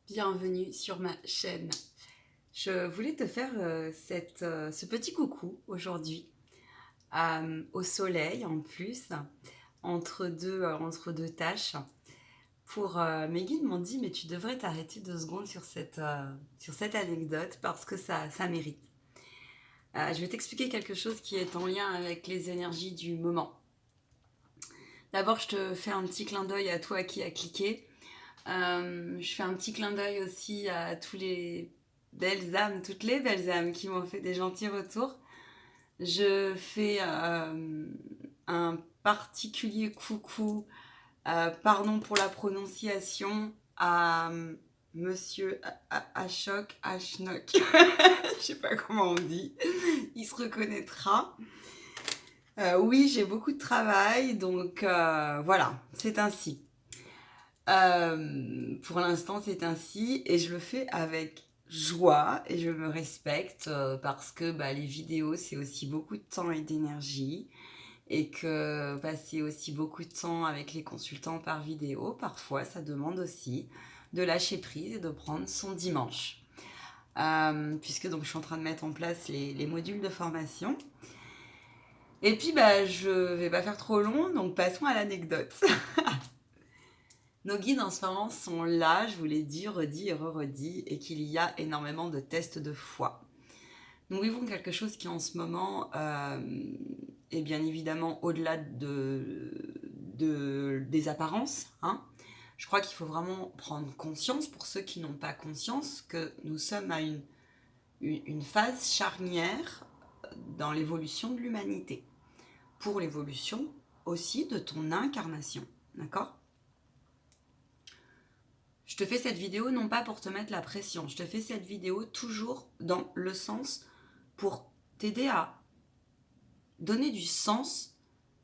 Bienvenue sur ma chaîne. Je voulais te faire ce petit coucou aujourd'hui, au soleil en plus, entre deux tâches. Mes guides m'ont dit, mais tu devrais t'arrêter 2 secondes sur cette anecdote parce que ça mérite. Je vais t'expliquer quelque chose qui est en lien avec les énergies du moment. D'abord, je te fais un petit clin d'œil à toi qui as cliqué. Je fais un petit clin d'œil aussi à toutes les belles âmes qui m'ont fait des gentils retours. Je fais un particulier coucou, pardon pour la prononciation, à Monsieur Ashok, Ashnok. Je sais pas comment on dit. Il se reconnaîtra. Oui, j'ai beaucoup de travail, donc voilà, c'est ainsi. Pour l'instant, c'est ainsi et je le fais avec joie et je me respecte parce que les vidéos, c'est aussi beaucoup de temps et d'énergie et que passer aussi beaucoup de temps avec les consultants par vidéo, parfois, ça demande aussi de lâcher prise et de prendre son dimanche. Puisque donc je suis en train de mettre en place les modules de formation. Et puis, je vais pas faire trop long, donc passons à l'anecdote. Nos guides en ce moment sont là, je vous l'ai dit, redit et re-redit, et qu'il y a énormément de tests de foi. Nous vivons quelque chose qui en ce moment est bien évidemment au-delà des apparences. Hein. Je crois qu'il faut vraiment prendre conscience, pour ceux qui n'ont pas conscience, que nous sommes à une phase charnière dans l'évolution de l'humanité. Pour l'évolution aussi de ton incarnation. D'accord ? Je te fais cette vidéo non pas pour te mettre la pression, je te fais cette vidéo toujours dans le sens pour t'aider à donner du sens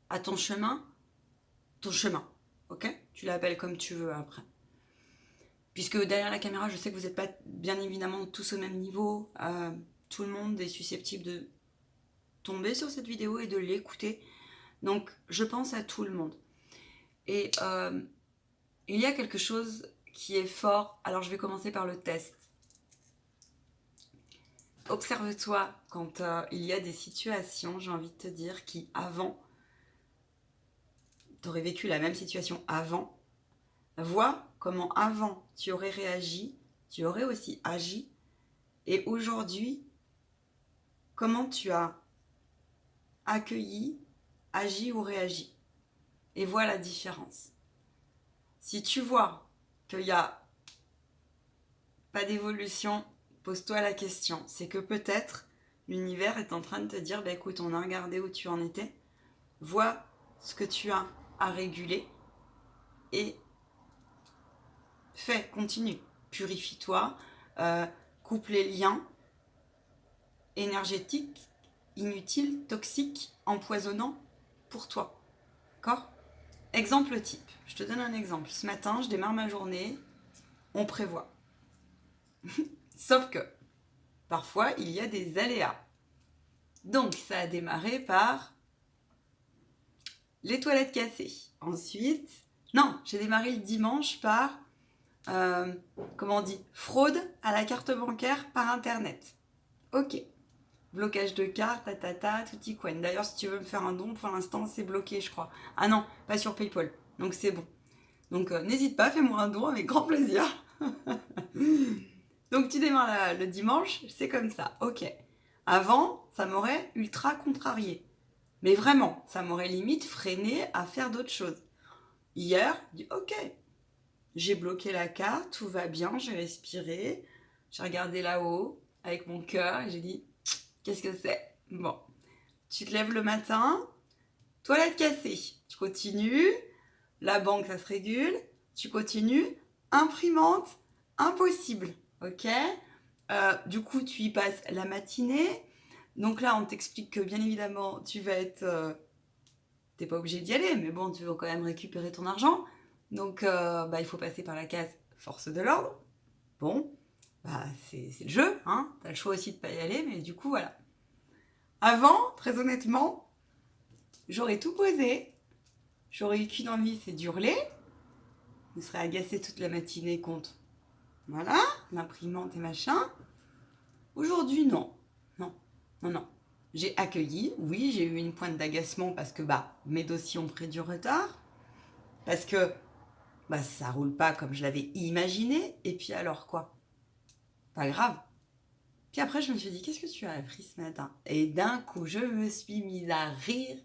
à ton chemin, ok ? Tu l'appelles comme tu veux après. Puisque derrière la caméra, je sais que vous n'êtes pas bien évidemment tous au même niveau, tout le monde est susceptible de tomber sur cette vidéo et de l'écouter. Donc je pense à tout le monde. Et il y a quelque chose qui est fort. Alors je vais commencer par le test. Observe-toi quand il y a des situations, j'ai envie de te dire, qui avant, tu aurais vécu la même situation avant. Vois comment avant tu aurais réagi, tu aurais aussi agi. Et aujourd'hui, comment tu as accueilli, agi ou réagi. Et vois la différence. Si tu vois qu'il n'y a pas d'évolution, pose-toi la question. C'est que peut-être l'univers est en train de te dire, écoute, on a regardé où tu en étais. Vois ce que tu as à réguler et continue. Purifie-toi, coupe les liens énergétiques, inutiles, toxiques, empoisonnants pour toi. D'accord ? Exemple type. Je te donne un exemple. Ce matin, je démarre ma journée, on prévoit. Sauf que, parfois, il y a des aléas. Donc, ça a démarré par les toilettes cassées. Ensuite, non, j'ai démarré le dimanche par, comment on dit, fraude à la carte bancaire par Internet. Ok. Blocage de carte, tutti quen. D'ailleurs, si tu veux me faire un don, pour l'instant, c'est bloqué, je crois. Ah non, pas sur PayPal. Donc, c'est bon. Donc, n'hésite pas, fais-moi un don avec grand plaisir. Donc, tu démarres le dimanche, c'est comme ça. Ok. Avant, ça m'aurait ultra contrarié. Mais vraiment, ça m'aurait limite freiné à faire d'autres choses. Hier, je dis ok, j'ai bloqué la carte, tout va bien, j'ai respiré, j'ai regardé là-haut avec mon cœur et j'ai dit qu'est-ce que c'est ? Bon, tu te lèves le matin, toilette cassée, tu continues, la banque ça se régule, tu continues, imprimante, impossible, ok ? Du coup, tu y passes la matinée. Donc là, on t'explique que bien évidemment, tu vas être t'es pas obligé d'y aller, mais bon, tu veux quand même récupérer ton argent. Donc, il faut passer par la case force de l'ordre. Bon, c'est le jeu, hein. T'as le choix aussi de pas y aller, mais du coup, voilà. Avant, très honnêtement, j'aurais tout posé. J'aurais eu qu'une envie, c'est d'hurler. Je me serais agacée toute la matinée contre voilà, l'imprimante et machin. Aujourd'hui, non. Non, non, non. J'ai accueilli, oui, j'ai eu une pointe d'agacement parce que mes dossiers ont pris du retard, parce que ça roule pas comme je l'avais imaginé, et puis alors quoi? Pas grave. Puis après, je me suis dit, qu'est-ce que tu as appris ce matin? Et d'un coup, je me suis mise à rire.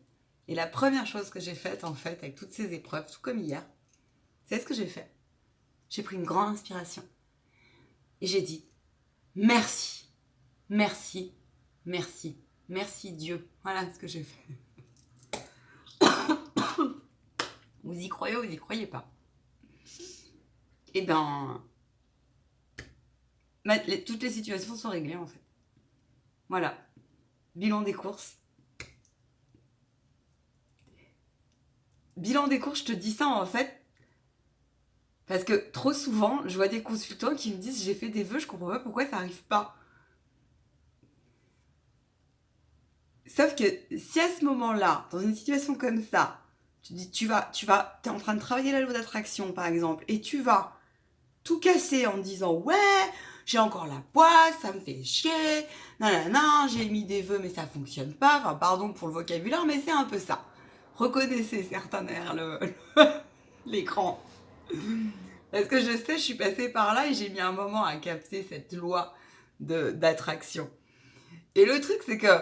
Et la première chose que j'ai faite, en fait, avec toutes ces épreuves, tout comme hier, c'est ce que j'ai fait. J'ai pris une grande inspiration. Et j'ai dit, merci, merci, merci, merci Dieu. Voilà ce que j'ai fait. Vous y croyez ou vous y croyez pas? Et toutes les situations sont réglées, en fait. Voilà. Bilan des courses. Bilan des courses, je te dis ça, en fait, parce que trop souvent, je vois des consultants qui me disent j'ai fait des vœux, je comprends pas pourquoi ça arrive pas. Sauf que si à ce moment-là, dans une situation comme ça, tu dis t'es en train de travailler la loi d'attraction par exemple, et tu vas tout casser en disant ouais, j'ai encore la poisse, ça me fait chier, nanana, j'ai mis des vœux mais ça fonctionne pas, enfin pardon pour le vocabulaire, mais c'est un peu ça. Reconnaissez certains derrière l'écran. Parce que je sais, je suis passée par là et j'ai mis un moment à capter cette loi d'attraction. Et le truc, c'est que,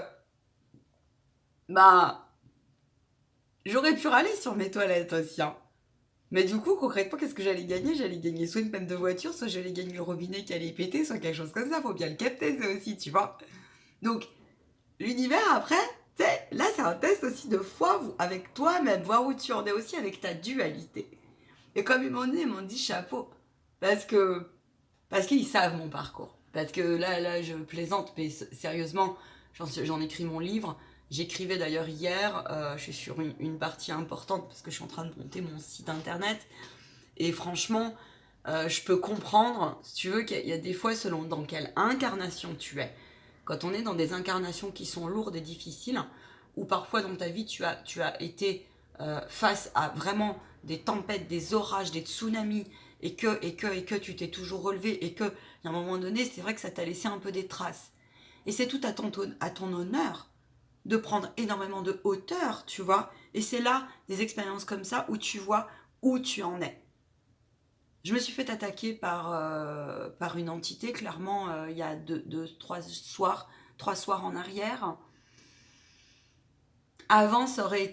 j'aurais pu râler sur mes toilettes aussi, hein. Mais du coup, concrètement, qu'est-ce que j'allais gagner? J'allais gagner soit une panne de voiture, soit j'allais gagner le robinet qui allait péter, soit quelque chose comme ça. Faut bien le capter, ça aussi, tu vois. Donc, l'univers, après, tu sais, là, c'est un test aussi de foi avec toi-même, voir où tu en es aussi avec ta dualité. Et comme ils m'ont dit chapeau. Parce qu'ils savent mon parcours. Parce que là, je plaisante, mais sérieusement, j'en écris mon livre. J'écrivais d'ailleurs hier, je suis sur une partie importante parce que je suis en train de monter mon site internet. Et franchement, je peux comprendre, si tu veux, qu'il y a des fois, selon dans quelle incarnation tu es, quand on est dans des incarnations qui sont lourdes et difficiles, ou parfois dans ta vie, tu as été face à vraiment des tempêtes, des orages, des tsunamis, et que tu t'es toujours relevé, et que, à un moment donné, c'est vrai que ça t'a laissé un peu des traces. Et c'est tout à ton honneur de prendre énormément de hauteur, tu vois. Et c'est là, des expériences comme ça, où tu vois où tu en es. Je me suis fait attaquer par une entité, clairement, il y a trois soirs en arrière. Avant, ça aurait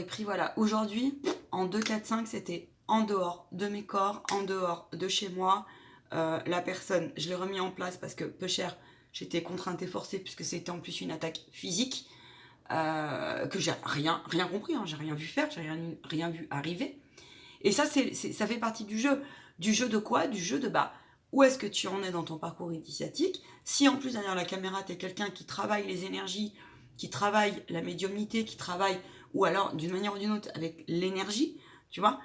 pris, voilà. Aujourd'hui, en 2, 4, 5, c'était en dehors de mes corps, en dehors de chez moi. La personne, je l'ai remis en place parce que, peu cher, j'étais contrainte et forcée puisque c'était en plus une attaque physique. Que j'ai rien compris, hein, j'ai rien vu faire, j'ai rien vu arriver. Et ça, ça fait partie du jeu. Du jeu de quoi? Du jeu de où est-ce que tu en es dans ton parcours initiatique? Si en plus derrière la caméra, tu es quelqu'un qui travaille les énergies, qui travaille la médiumnité, qui travaille, ou alors d'une manière ou d'une autre avec l'énergie, tu vois,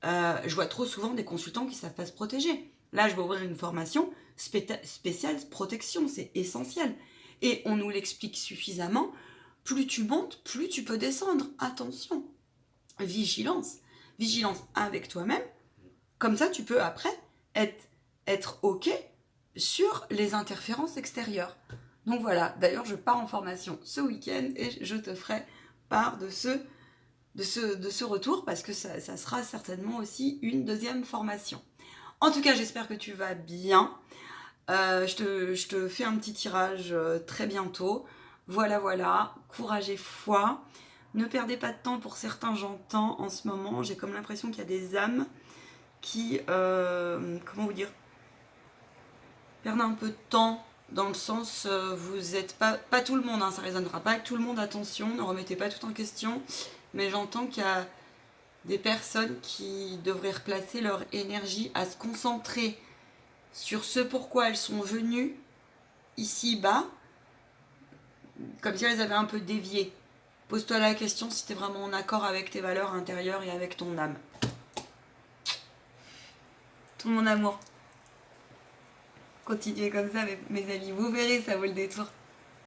je vois trop souvent des consultants qui ne savent pas se protéger. Là, je vais ouvrir une formation spéciale protection, c'est essentiel. Et on nous l'explique suffisamment. Plus tu montes, plus tu peux descendre. Attention, vigilance. Vigilance avec toi-même. Comme ça, tu peux après être OK sur les interférences extérieures. Donc voilà, d'ailleurs, je pars en formation ce week-end et je te ferai part de ce retour parce que ça sera certainement aussi une deuxième formation. En tout cas, j'espère que tu vas bien. Je te fais un petit tirage très bientôt. Voilà, voilà, courage et foi. Ne perdez pas de temps pour certains, j'entends en ce moment. J'ai comme l'impression qu'il y a des âmes qui, comment vous dire, perdent un peu de temps dans le sens, vous êtes pas tout le monde, hein, ça résonnera pas avec tout le monde, attention, ne remettez pas tout en question. Mais j'entends qu'il y a des personnes qui devraient replacer leur énergie à se concentrer sur ce pourquoi elles sont venues ici-bas, comme si elles avaient un peu dévié. Pose-toi la question si tu es vraiment en accord avec tes valeurs intérieures et avec ton âme. Tout mon amour. Continuez comme ça, mes amis. Vous verrez, ça vaut le détour.